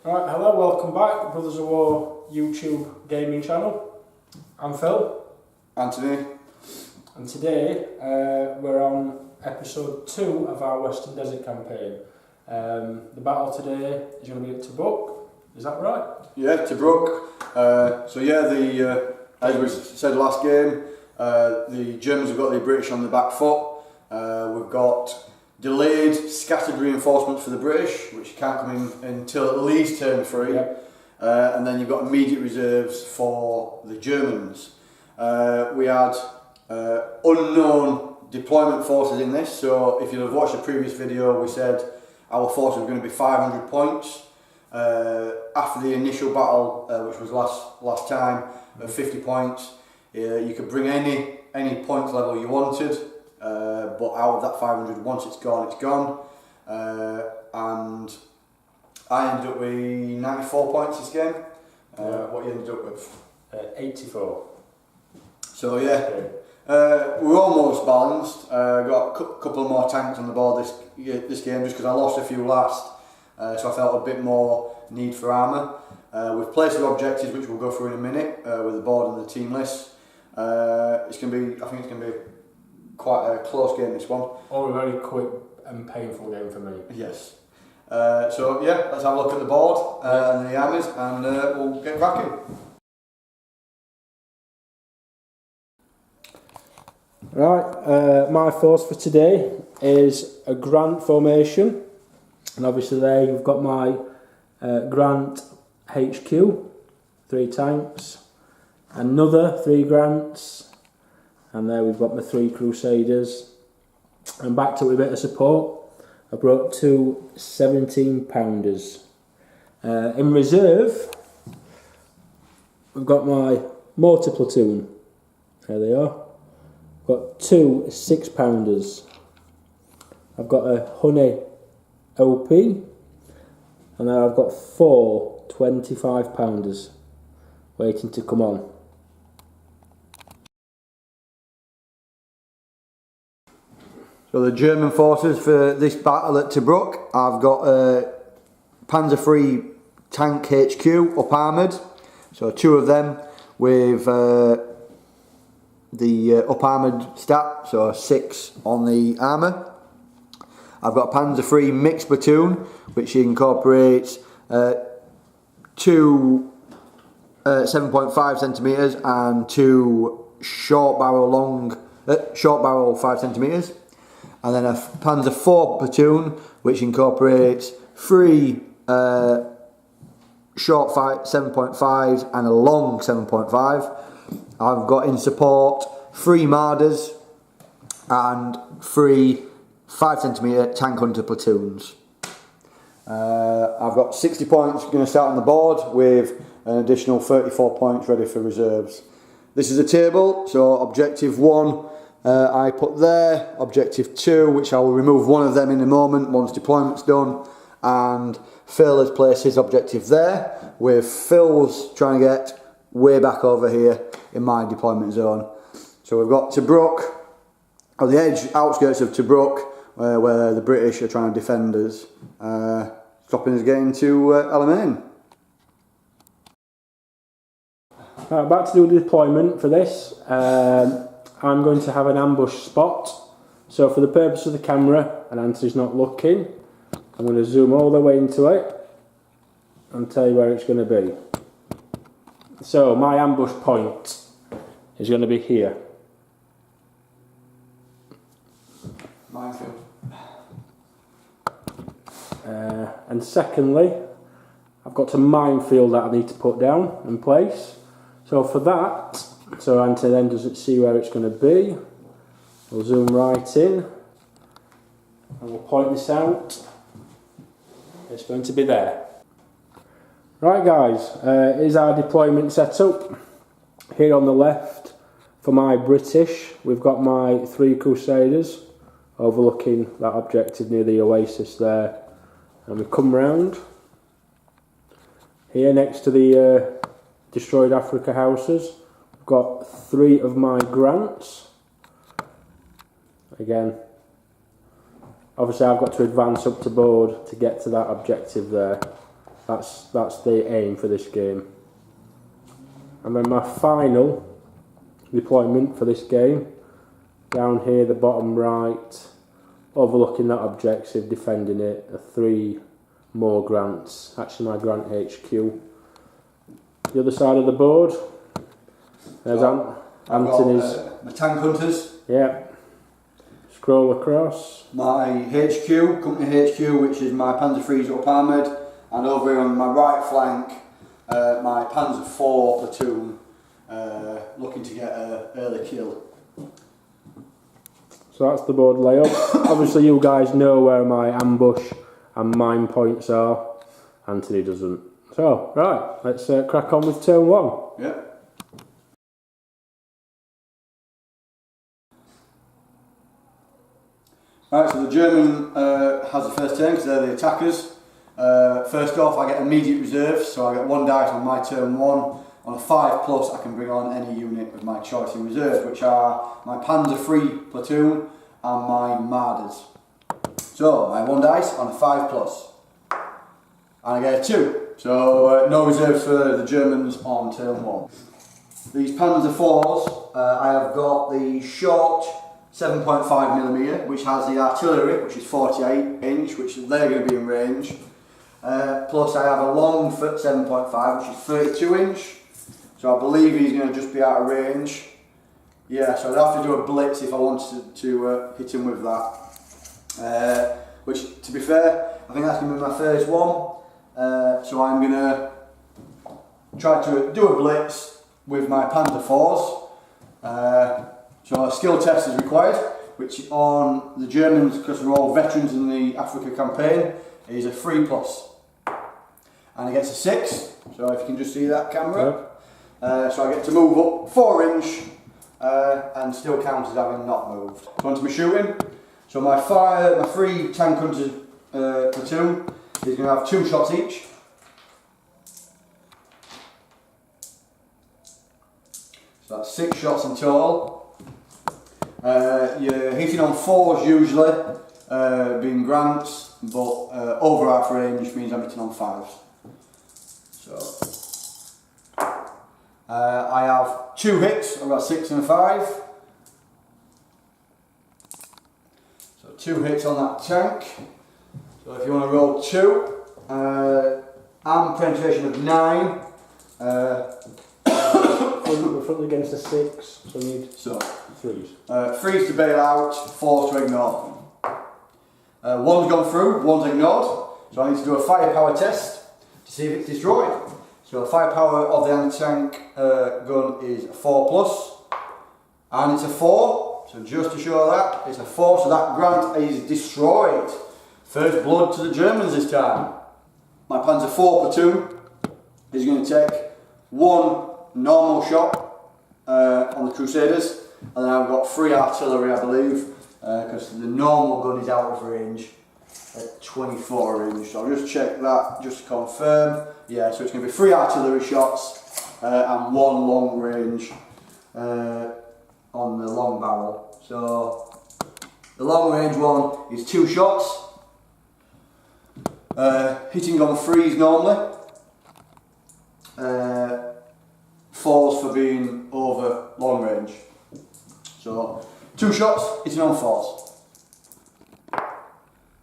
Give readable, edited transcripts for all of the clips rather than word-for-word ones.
Alright, hello, welcome back, Brothers of War YouTube gaming channel. I'm Phil. Anthony. And today we're on episode 2 of our Western Desert campaign. The battle today is going to be at Tobruk, is that right? Yeah, Tobruk. As we said last game, the Germans have got the British on the back foot. We've got delayed, scattered reinforcements for the British, which can't come in until at least turn 3. Yeah. And then you've got immediate reserves for the Germans. We had unknown deployment forces in this, so if you'll have watched the previous video, we said our forces were going to be 500 points. After the initial battle, which was last time, of 50 points, you could bring any points level you wanted. But out of that 500, once it's gone, it's gone. And I ended up with 94 points this game. What you ended up with? 84. So yeah, we're almost balanced. Got a couple more tanks on the board this game just because I lost a few last. So I felt a bit more need for armour. We've placed our objectives, which we'll go through in a minute, with the board and the team list. I think it's going to be quite a close game, this one. Oh, a very quick and painful game for me. Yes. So yeah, let's have a look at the board and the armies, and we'll get cracking. Right, my force for today is a Grant formation, and obviously there you've got my Grant HQ, 3 tanks, another 3 Grants, and there we've got my 3 Crusaders, and backed up with a bit of support. I brought 2 17-pounders. In reserve, we've got my mortar platoon. There they are. I've got 2 6-pounders. I've got a Honey OP, and then I've got 4 25-pounders waiting to come on. So the German forces for this battle at Tobruk, I've got a Panzer III tank HQ up armoured, so 2 of them with the up armoured stat, so 6 on the armour. I've got a Panzer III mixed platoon, which incorporates 2 7.5 centimetres and 2 short barrel 5 centimetres. And then a Panzer IV platoon, which incorporates 3 short 7.5s and a long 7.5. I've got in support 3 Marders and 3 5cm tank hunter platoons. I've got 60 points going to start on the board with an additional 34 points ready for reserves. This is a table, so objective 1 I put there, objective 2, which I will remove one of them in a moment once deployment's done, and Phil has placed his objective there, with Phil's trying to get way back over here in my deployment zone. So we've got Tobruk, on the outskirts of Tobruk, where the British are trying to defend us, stopping us getting to Alamein. Back to do the deployment for this. I'm going to have an ambush spot, so for the purpose of the camera, and Anthony's not looking, I'm going to zoom all the way into it and tell you where it's going to be. So my ambush point is going to be here. Minefield. And secondly, I've got a minefield that I need to put down in place. So for that, so Anthony then doesn't see where it's going to be, we'll zoom right in and we'll point this out. It's going to be there. Right guys, here's our deployment setup. Here on the left, for my British, we've got my 3 Crusaders overlooking that objective near the oasis there. And we come round here next to the destroyed Afrika houses. We've got 3 of my Grants. Again, obviously I've got to advance up to board to get to that objective there. That's the aim for this game. And then my final deployment for this game, down here the bottom right, overlooking that objective, defending it, are 3 more grants, actually my grant HQ. The other side of the board, there's Anthony's. My tank hunters. Yeah. Scroll across. My HQ, company HQ, which is my Panzer III's up armoured, and over here on my right flank, my Panzer IV platoon, looking to get an early kill. So that's the board layout. Obviously you guys know where my ambush and mine points are. Anthony doesn't. So, right, let's crack on with turn 1. Yeah. Right, so the German has the first turn because they're the attackers. First off, I get immediate reserves, so I get 1 dice on my turn 1. On a 5+, I can bring on any unit of my choice in reserve, which are my Panzer III platoon and my Marders. So, my 1 dice on a 5+. And I get a 2. So, no reserves for the Germans on turn 1. These Panzer IVs, I have got the short 7.5mm, which has the artillery, which is 48 inch, which they're going to be in range. Plus I have a long 7.5, which is 32 inch. So I believe he's going to just be out of range. Yeah, so I'd have to do a blitz if I wanted to hit him with that. Which, to be fair, I think that's going to be my first one. So I'm going to try to do a blitz with my Panzer IVs. So a skill test is required, which on the Germans, because we're all veterans in the Africa campaign, is a 3+. And it gets a 6, so if you can just see that camera. So I get to move up 4 inch and still count as having not moved. So on to my shooting. So my 3 tank hunters platoon is going to have 2 shots each. So that's 6 shots in total. You're hitting on 4s usually, being grants, but over half range means I'm hitting on 5s. So I have 2 hits, I've got a 6 and a 5. So 2 hits on that tank. So if you want to roll 2, arm penetration of 9. We're front against a 6, so we need 3s. 3's to bail out, 4 to ignore. 1's gone through, 1's ignored. So I need to do a firepower test to see if it's destroyed. So the firepower of the anti-tank gun is a 4+, and it's a 4. So just to show that, it's a 4, so that grant is destroyed. First blood to the Germans this time. My Panzer IV platoon is going to take 1 normal shot on the Crusaders, and then I've got 3 artillery, I believe, because the normal gun is out of range at 24 inch. So I'll just check that just to confirm. Yeah, so it's going to be 3 artillery shots and 1 long range on the long barrel. So the long range one is 2 shots, hitting on 3s normally. 4s for being over long range. So 2 shots, hitting on 4s.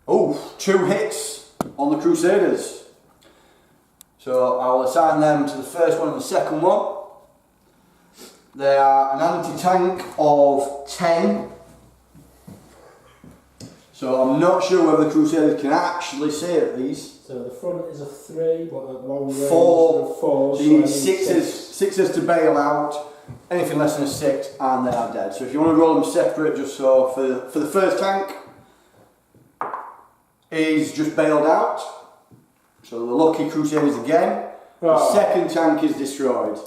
Oh, 2 hits on the Crusaders. So I will assign them to the first one and the second one. They are an anti-tank of 10. So I'm not sure whether the Crusaders can actually save these. So the front is a 3, but at long range 4. So you need 6s. 6s to bail out. Anything less than a 6 and they are dead. So if you want to roll them separate, just so for the first tank is just bailed out. So the lucky Crusaders again. The second tank is destroyed.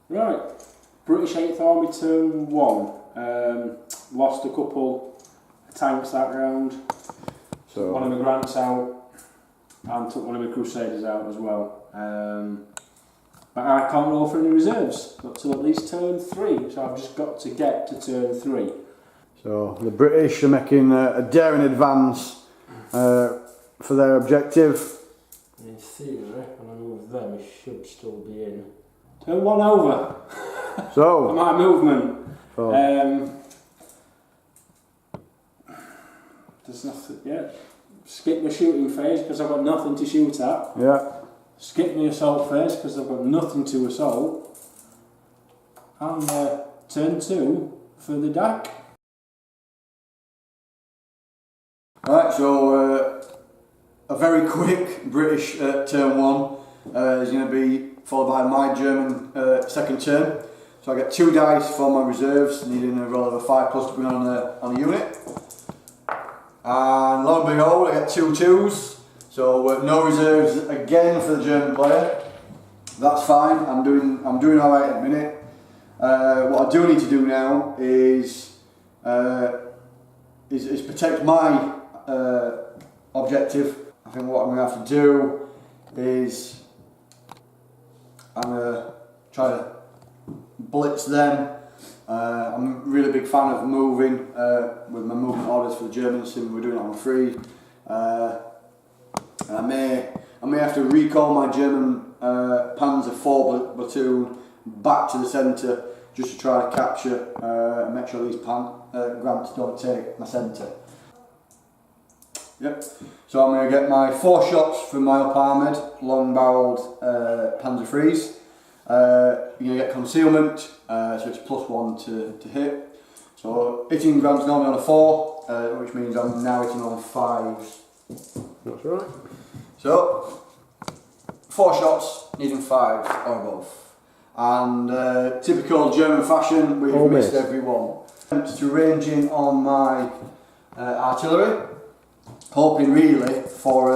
Right, British 8th Army turn 1. Lost a couple of tanks that round. So one of the grants out and took one of the Crusaders out as well. But I can't roll for any reserves, not till at least turn 3, so I've just got to get to turn 3. So the British are making a daring advance for their objective. In theory, when I move them, he should still be in. Turn one over. So, For my movement. so There's nothing yet. Skip my shooting phase because I've got nothing to shoot at. yeah. Skip my assault phase because I've got nothing to assault. And turn 2 for the DAC. Right, so a very quick British turn 1 is going to be followed by my German second turn. So I get 2 dice for my reserves, needing a roll of a 5+ to bring on a unit. And lo and behold, I get 2 2s. So no reserves again for the German player. That's fine. I'm doing all right at the minute. What I do need to do now is protect my objective. I think what I'm going to have to do is I'm going to try to blitz them. I'm a really big fan of moving with my movement orders for the Germans, and we're doing it on free. And I may have to recall my German Panzer IV platoon back to the centre just to try to capture and make sure these grants don't take my centre. Yep. So I'm going to get my 4 shots from my up armoured long-barrelled Panzer IIIs. You're going to get concealment, so it's +1 to hit. So hitting grants normally on a 4, which means I'm now hitting on 5s. That's right. So 4 shots, needing 5s or above. And typical German fashion, we've missed every one. To range in on my artillery, hoping really for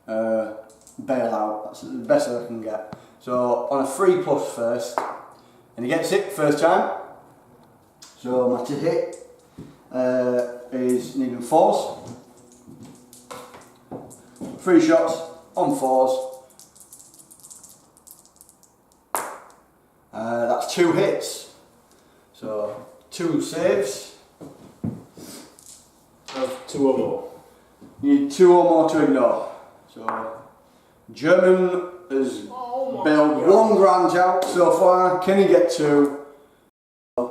a bailout. That's the best that I can get. So on a 3+ first, and he gets it first time. So my to hit is needing 4s. 3 shots on 4s. That's 2 hits. So 2 saves. Of 2 or more. You need 2 or more to ignore. So German has bailed 1 grant out so far. Can he get 2?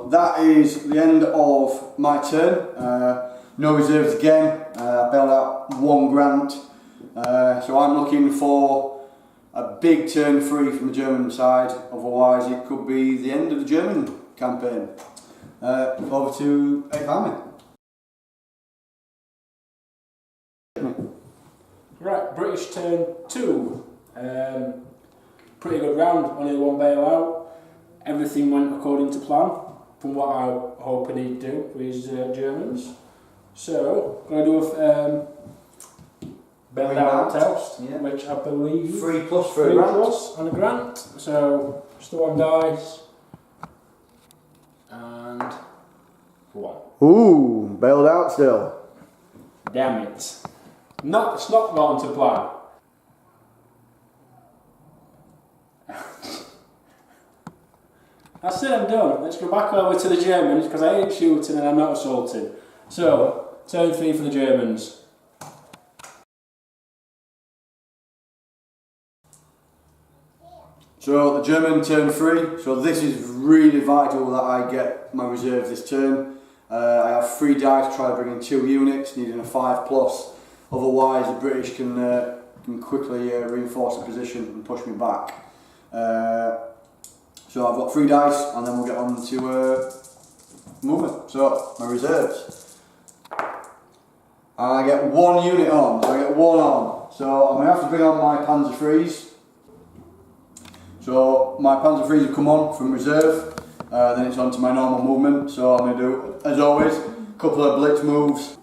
That is the end of my turn. No reserves again. I bailed out 1 grant. So I'm looking for a big turn 3 from the German side. Otherwise, it could be the end of the German campaign. Over to 8th Army. Right, British turn 2. Pretty good round, only 1 bailout. Everything went according to plan, from what I was hoping he'd do with his Germans. So, going to do a bailout toast, which I believe 3+ for a grant. 3+ and a grant. So, just the 1 dice. And 1. Ooh, bailed out still. Damn it. It's not gone to plan. That's it, I'm done. Let's go back over to the Germans because I ain't shooting and I'm not assaulting. So, turn 3 for the Germans. So the German turn 3. So this is really vital that I get my reserves this turn. I have 3 dice to try to bring in 2 units, needing a 5+. Otherwise, the British can quickly reinforce the position and push me back. So I've got 3 dice, and then we'll get on to movement. So my reserves, and I get 1 unit on. So I get 1 on. So I'm gonna have to bring on my Panzer IIIs. So my Panzer IIIs have come on from reserve. Then it's on to my normal movement. So I'm gonna do, as always, a couple of blitz moves.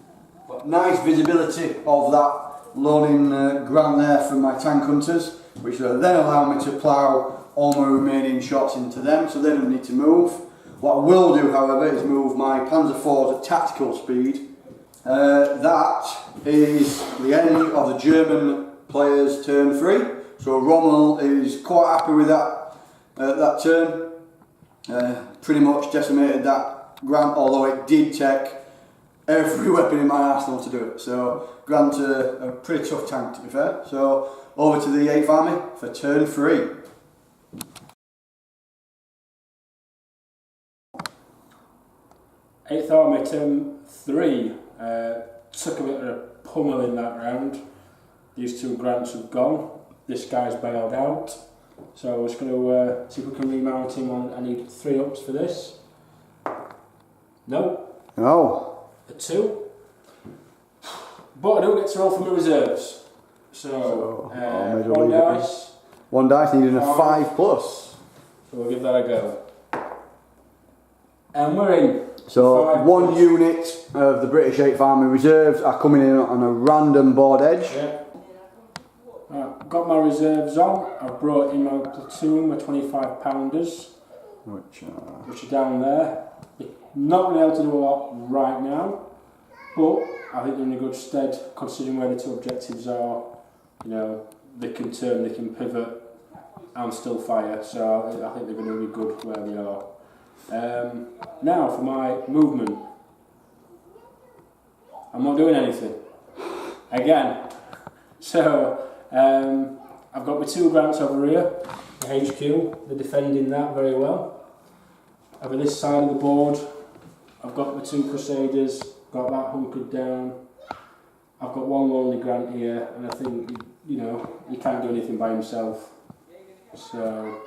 But nice visibility of that loading ground there from my tank hunters, which will then allow me to plough all my remaining shots into them, so they don't need to move. What I will do, however, is move my Panzer IVs at tactical speed. That is the end of the German player's turn 3. So Rommel is quite happy with that turn. Pretty much decimated that grant, although it did take every weapon in my arsenal to do it. So Grant's a pretty tough tank, to be fair. So over to the 8th Army for turn 3. Eighth Army, turn 3. Took a bit of a pummel in that round. These 2 Grants have gone. This guy's bailed out. So I'm just going to see if we can remount him on. I need 3 ups for this. No. No. A 2. But I don't get to roll for my reserves. So, one dice. 1 dice needing a 5+. So we'll give that a go. And we're in. So 1 unit of the British 8th Army Reserves are coming in on a random board edge. Yeah. Right, got my reserves on. I've brought in my platoon, my 25 pounders, which are down there. Not really able to do a lot right now, but I think they're in a good stead considering where the 2 objectives are. You know, they can turn, they can pivot, and still fire. So I think they're going to be good where they are. Now for my movement. I'm not doing anything. Again. So I've got my 2 Grants over here, the HQ, they're defending that very well. Over this side of the board, I've got my 2 Crusaders, got that hunkered down. I've got 1 lonely Grant here, and I think, you know, he can't do anything by himself. So,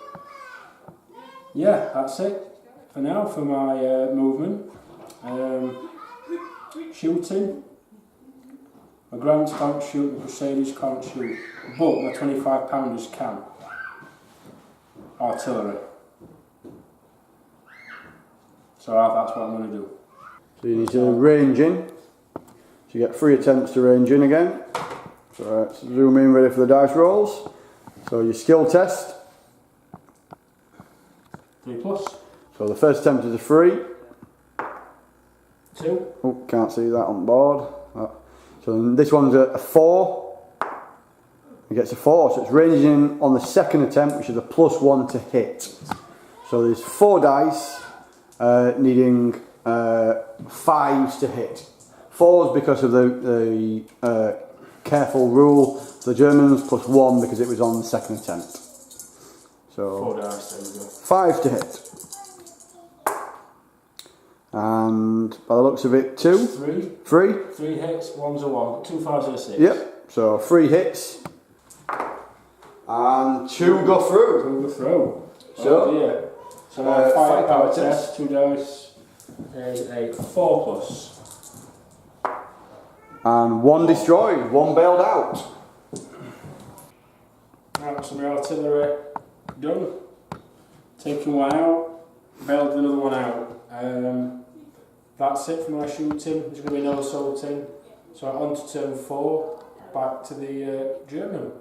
yeah, that's it for now for my movement. Shooting. My Grants can't shoot, my Crusaders can't shoot, but my 25 pounders can. Artillery. So that's what I'm going to do. So you need to range in. So you get 3 attempts to range in again. So let's zoom in, ready for the dice rolls. So your skill test. 3+. So the first attempt is a 3. 2. Oh, can't see that on board. So this one's a 4. It gets a 4, so it's ranging in on the second attempt, which is a +1 to hit. So there's 4 dice needing 5s to hit. 4s because of the careful rule for the Germans, +1 because it was on the second attempt. So 4 dice, there we go. 5 to hit. And by the looks of it, 2? 3. 3? 3 hits, 1's a 1, 2 5s are a 6. Yep, so 3 hits. And 2 go through. 2 go through. So, oh dear. So my firepower test, 2 dice, is a 4+. And 1 destroyed, 1 bailed out. Right, so my artillery done. Taking 1 out, bailed another 1 out. That's it for my shooting. There's going to be no assaulting. So on to turn 4, back to the German.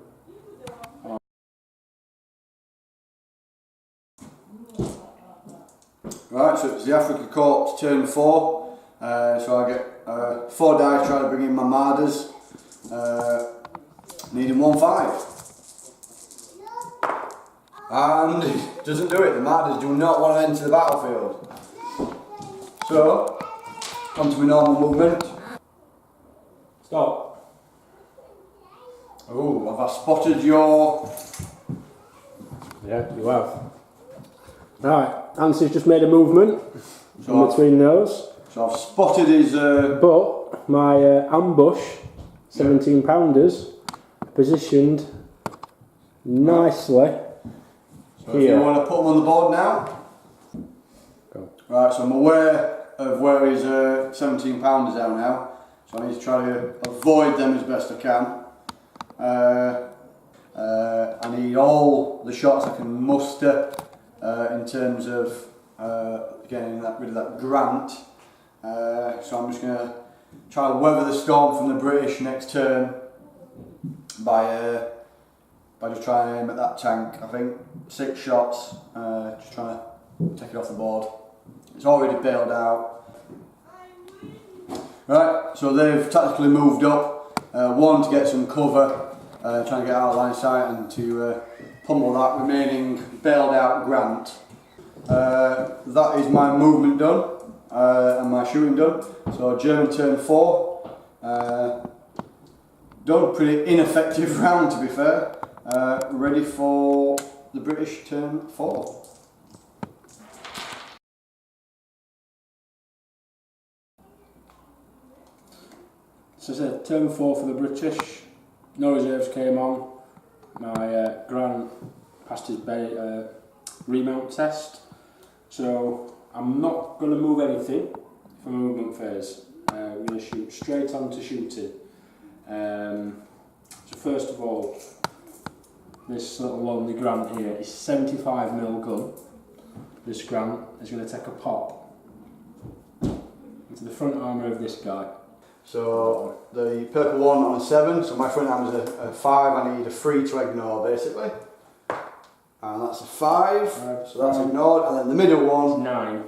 Right, so it's the Afrika Korps turn 4. So I get 4 dice trying to bring in my Marders. Needing 1 5. And it doesn't do it. The Marders do not want to enter the battlefield. So, on to my normal movement. Stop. Oh, have I spotted your... Yeah, you have. Right, Anthony's just made a movement So in between those. So I've spotted his... But my ambush, 17 pounders, positioned nicely So here. if you want to put them on the board now. Go. Right, so I'm aware of where his 17 pounders are now. So I need to try to avoid them as best I can. I need all the shots I can muster in terms of getting rid of that Grant. So I'm just going to try to weather the storm from the British next turn by just trying to aim at that tank. I think 6 shots, just trying to take it off the board. It's already bailed out. Right, so they've tactically moved up. 1 to get some cover, trying to get out of line of sight and to pummel that remaining bailed out Grant. That is my movement done. and my shooting done. So German turn 4. Done. Pretty ineffective round, to be fair. Ready for the British turn 4. So I said turn 4 for the British. No reserves came on. My Grant passed his remount test. So I'm not going to move anything for my movement phase. We're going to shoot straight on to shooting. So first of all, this little lonely Grant here is 75mm gun. This Grant is going to take a pop into the front armour of this guy. So the purple one on a 7, so my front arm is a 5, I need a 3 to ignore basically. And that's a 5, so that's ignored, and then the middle one, 9.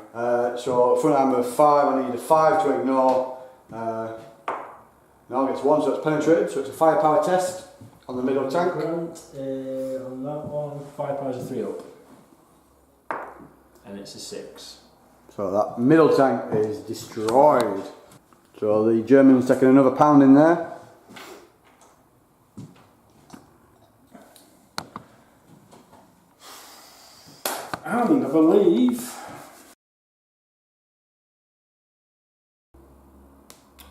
So front arm of 5, I need a 5 to ignore. Now gets 1, so it's penetrated, so it's a firepower test on the middle tank. Grant, on that one, firepower's a 3 up. And it's a 6. So that middle tank is destroyed. So the German's taking another pound in there. And I believe...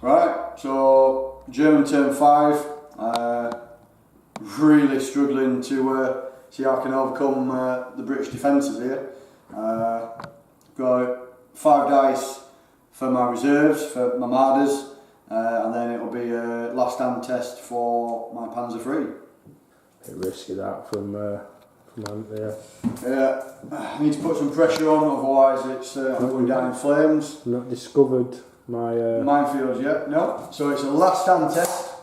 Right, so German turn 5. Really struggling to see how I can overcome the British defences here. Got 5 dice for my reserves, for my Marders, and then it'll be a last stand test for my Panzer III. Bit risky that from there. Yeah, I need to put some pressure on, otherwise it's going down in flames. Not discovered my... Minefields yet, no. So it's a last stand test.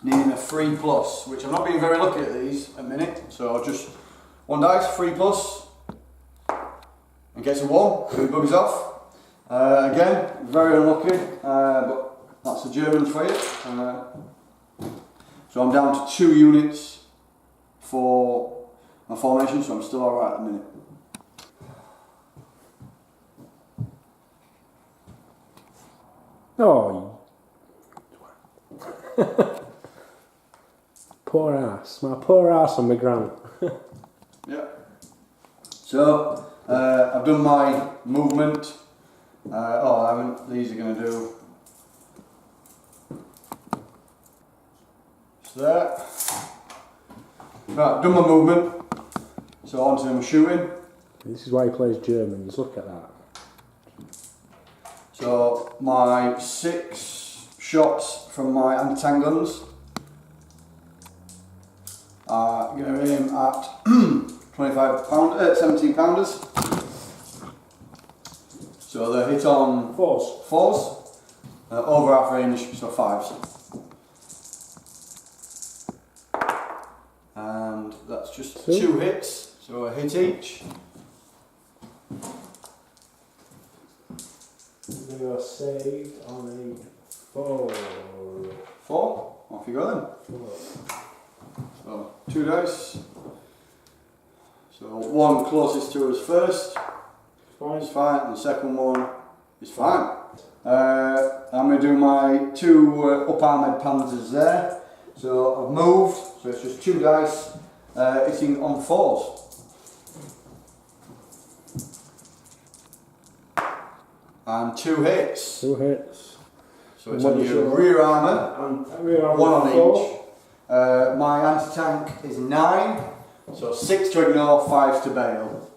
Needing a 3+, which I'm not being very lucky at these at the minute. So just 1 dice, 3+, and gets a 1, so it bugs off. Again, very unlucky, but that's the Germans for you. So I'm down to 2 units for my formation, so I'm still alright at the minute. Oh, poor ass. My poor ass on my Grant. Yeah. So I've done my movement. I haven't. These are going to do. So there. Right, I've done my movement. So on to my shooting. This is why he plays Germans. Look at that. So my 6 shots from my anti-tank guns are going to aim at 17 pounders. So they hit on 4s, over half range, so 5s. And that's just 2 hits, so a hit each. They are saved on a 4. 4? Off you go then. 4. So 2 dice. So 1 closest to us first is fine, and the second one is fine. I'm going to do my 2 up-armoured panzers there. So I've moved, so it's just 2 dice hitting on 4s. And 2 hits. 2 hits. So it's on your rear armour, 1 on each. My anti-tank is 9, so 6 to ignore, 5 to bail.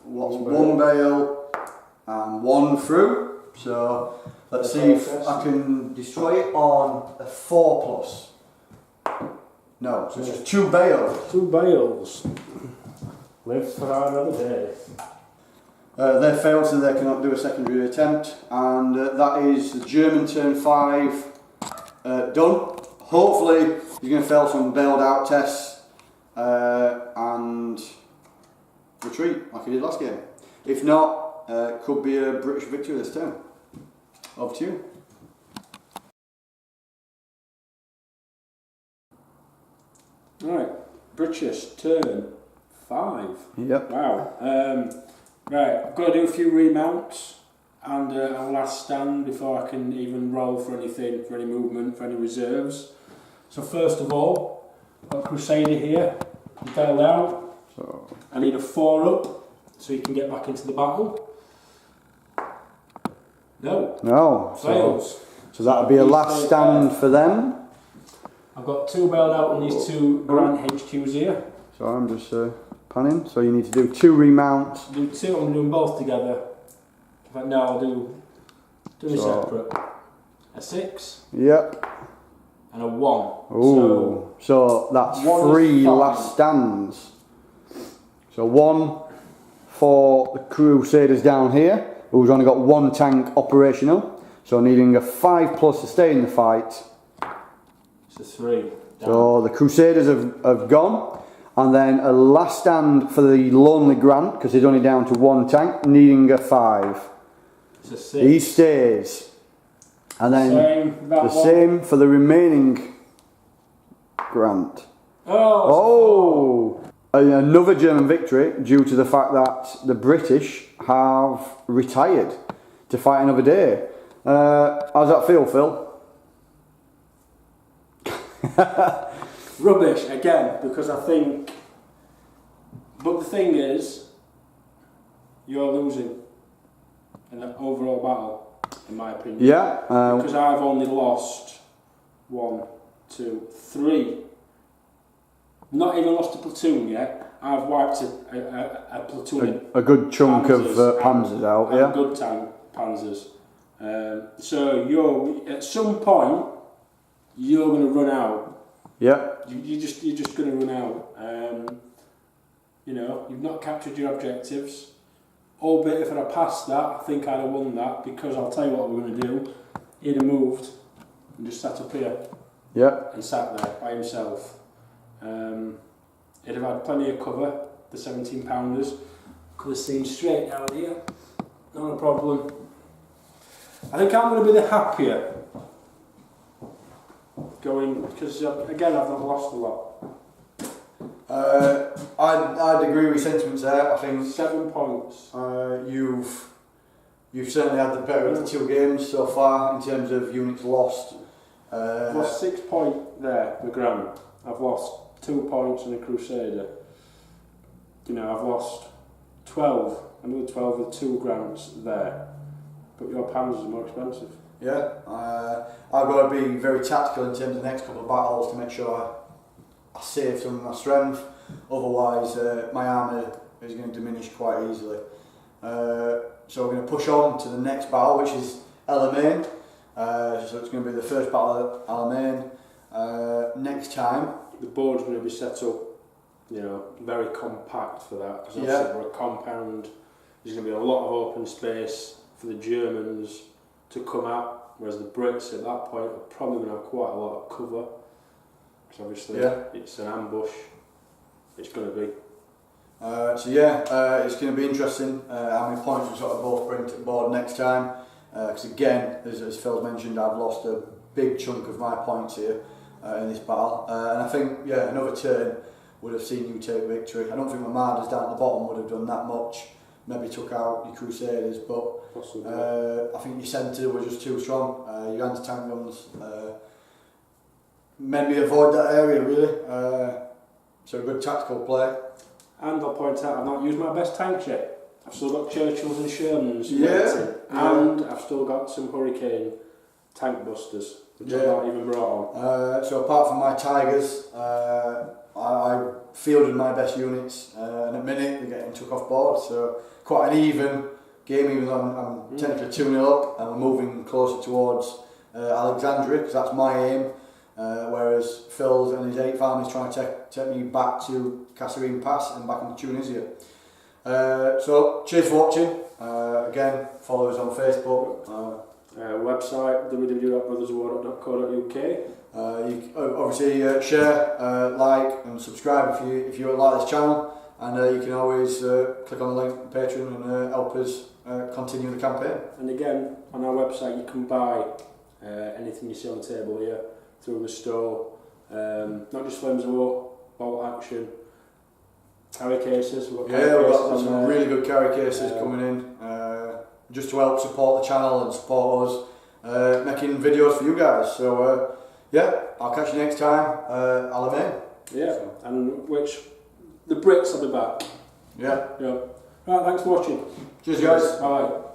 What's 1 bail and 1 through? So let's see if I can destroy it on a 4+. No, so it's just 2 bails. 2 bails. Live for another day. They failed, so they cannot do a secondary attempt, and that is the German turn 5 done. Hopefully he's going to fail some bailed out tests and retreat like he did last game. If not, could be a British victory this turn. Over to you. Right, British turn 5. Yep. Wow. Right, I've got to do a few remounts and a last stand before I can even roll for anything, for any movement, for any reserves. So first of all, I've got Crusader here, he's bailed out. So I need a 4 up so he can get back into the battle. No, fails. So that'll be a last stand for them. I've got 2 bailed out on these 2 Grant HQs here. So I'm just panning. So you need to do 2 remounts. Do 2, I'm going to do them both together. In fact, no, I'll do them separate. A 6. Yep. And a 1. Ooh. So that's 3 last stands. So 1 for the Crusaders down here, who's only got 1 tank operational. So needing a 5+ to stay in the fight. It's a 3. So the Crusaders have gone. And then a last stand for the Lonely Grant, because he's only down to 1 tank, needing a 5. It's a 6. He stays. And then same for the remaining Grant. Oh! Another German victory due to the fact that the British have retired to fight another day. How's that feel, Phil? Rubbish, again, because I think... But the thing is, you're losing in the overall battle, in my opinion. Yeah. Because I've only lost 1, 2, 3. Not even lost a platoon yet. I've wiped a platoon. A good chunk of panzers out, yeah. Good tank panzers. So you're at some point you're going to run out. Yeah. You're just going to run out. You know, you've not captured your objectives. Albeit if I'd have passed that, I think I'd have won that, because I'll tell you what we're going to do. He'd have moved and just sat up here. Yeah. And sat there by himself. He'd have had plenty of cover, the 17 pounders. Could have seen straight down here. Not a problem. I think I'm going to be the happier going, because again I've not lost a lot. I'd agree with sentiments there. I think 7 points. You've certainly had the better of the 2 games so far in terms of units lost. I've lost 6 points there, the Grant. I've lost 2 points in the Crusader. You know, I've lost 12, another 12 with 2 Grants there. But your Panzers are more expensive. Yeah, I've got to be very tactical in terms of the next couple of battles to make sure I save some of my strength. Otherwise, my armour is going to diminish quite easily. So we're going to push on to the next battle, which is Alamein. So it's going to be the first battle at Alamein. Next time, the board's going to be set up, you know, very compact for that, because we're a compound. There's going to be a lot of open space for the Germans to come out, whereas the Brits at that point are probably going to have quite a lot of cover, because obviously it's an ambush. It's going to be. It's going to be interesting how many points we sort of both bring to the board next time. Because again, as Phil's mentioned, I've lost a big chunk of my points here in this battle, and I think another turn would have seen you take victory. I don't think my Marders down at the bottom would have done that much. Maybe took out your Crusaders, but I think your centre was just too strong. Your anti-tank guns made me avoid that area really. So a good tactical play. And I'll point out, I've not used my best tanks yet. I've still got Churchills and Shermans, and I've still got some Hurricane tank busters, which I've not even brought on. So apart from my Tigers, I fielded my best units, and at minute they're getting took off board. So quite an even game, even though I'm technically 2-0 up, and we're moving closer towards Alexandria, because that's my aim. Whereas Phil's and his 8th army is trying to take me back to Kasserine Pass and back into Tunisia. So cheers for watching. Again, follow us on Facebook. Website www.brotherswar.co.uk. You obviously share, like and subscribe if you like this channel, and you can always click on the link on Patreon and help us continue the campaign. And again, on our website you can buy anything you see on the table here through the store, not just Flames of War, Bolt Action, carry cases. We've got Yeah, we've got cases some on there. really good carry cases coming in, just to help support the channel and support us making videos for you guys. So yeah, I'll catch you next time. Alamein. Yeah, and the Brits will be back. Yeah. Yeah. Right, thanks for watching. Cheers, guys. Bye.